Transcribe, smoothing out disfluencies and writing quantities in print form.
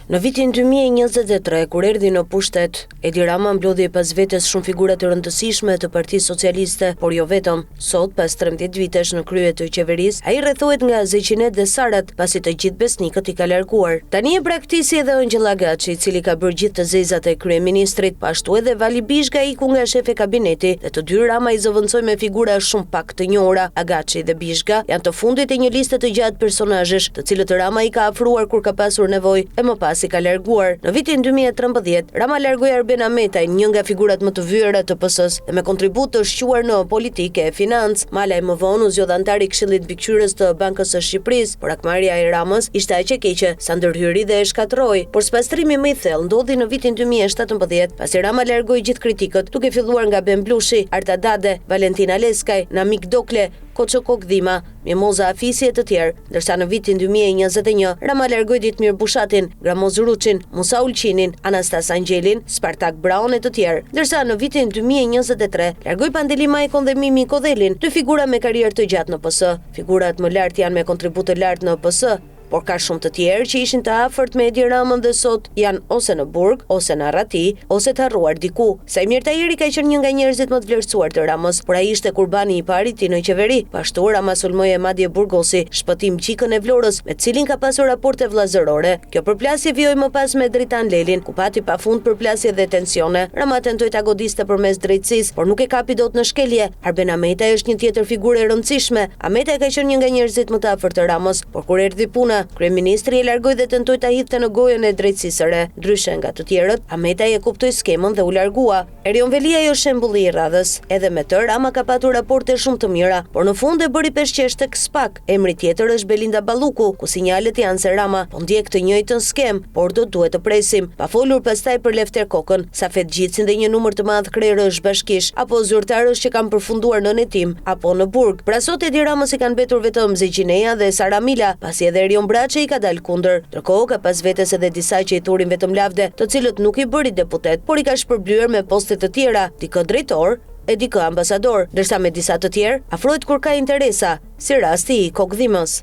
Në vitin 2023, kur erdhi në pushtet, Edi Rama mblodhi pas vetes shumë figura të rëndësishme të Partisë Socialiste, por jo vetëm. Sot, pas 13 vitesh në krye të qeverisë, ai rrethohet nga Zeqinet dhe Sarat, pasi të gjithë besnikët i ka larguar. Tani e praktisi edhe Ëngjëll Agaçi, i cili ka bërë gjithë të zezat e kryeministrit, pashtu edhe Vali Bishka iku nga shefi kabineti, dhe të dy Rama i zëvendësoi me figura shumë pak të njohura. Agaçi dhe Bishka janë të fundit e një liste të gjatë personazhesh, të cilët Rama i ka afruar kur ka pasur nevojë, e më pas i ka larguar. Në vitin 2013, Rama largoi Arben Ahmetaj, një nga figurat më të vyera të PS-s, dhe me kontribut të shquar në politike e financë. Malaj më vonë u zgjodh antari i Këshillit Mbikëqyrës të Bankës së Shqipërisë, por akmarrja e Ramës ishte aq e keqe sa ndërhyri dhe e shkatroi. Por spastrimi më i thellë ndodhi në vitin 2017, pasi Rama largoi gjithë kritikët, duke filluar nga Ben Blushi, Arta Dade, Valentina Leskaj, Namik Dokle, Koço Kokdhima, Mimoza Afisi e të tjerë, ndërsa në vitin 2021 Rama largoi Ditmir Bushatin, Gramoz Ruçin, Musa Ulqinin, Anastas Angjelin, Spartak Braun e të tjerë, ndërsa në vitin 2023 largoi Pandeli Majkon dhe Mimi Kodhelin, dy figura me karrierë të gjatë në PS. Figurat më lart janë me kontribut të lartë në PS, por ka shumë të tjerë që ishin të afërt me Edi Ramën dhe sot janë ose në burg, ose në arrati, ose të harruar diku. Sajmir Tahiri ka qenë një nga njerëzit më të vlerësuar të Ramës, por ai ishte kurbani i parë i tij në qeveri. Pashtu Rama sulmoi Madje Burgosi, shpëtim Qikën e Vlorës, me cilin ka pasur raporte vllazërore. Kjo përplasje vijoi më pas me Dritan Lelin, ku pati pafund përplasje dhe tensione. Rama tentoi ta godiste përmes drejtësisë, por nuk e kapi dot në shkelje. Arben Ahmetaj është një tjetër figurë e rëndësishme. Ahmetaj ka qenë një nga njerëzit më të afërt të Ramës, por kur erdhi puna, kryeministri e largoi dhe tentoi ta hidhte në gojën e drejtësisë së re. Ndryshe nga të tjerët, Ahmetaj e kuptoi skemën dhe u largua. Erion Velia jo shembulli i radhës. Edhe me të, Rama ka patur raporte shumë të mira, por në fund e bëri peshqesh tek SPAK. Emri tjetër është Belinda Balluku, ku sinjalet janë se Rama po ndjek të njëjtën skem, por do duhet të presim. Pa folur pastaj për Lefter Kokën, Safet Gjitsin dhe një numër të madh krerësh bashkish, apo zyrtarësh që kanë përfunduar në Netim apo në burg. Pra sot Edi Ramës i kanë mbetur vetëm Zeqineja dhe Sara Mila, pasi edhe Erion Braçi i ka dalë kundër. Ndërkohë ka pas vetes edhe disa që i turin vetëm lavde, të cilët nuk i bëri deputet, por i ka shpërblyer me poste të tjera, dikë drejtor e dikë ambasador, ndërsa me disa të tjerë afrohet kur ka interesa, si rasti i Kokdhimës.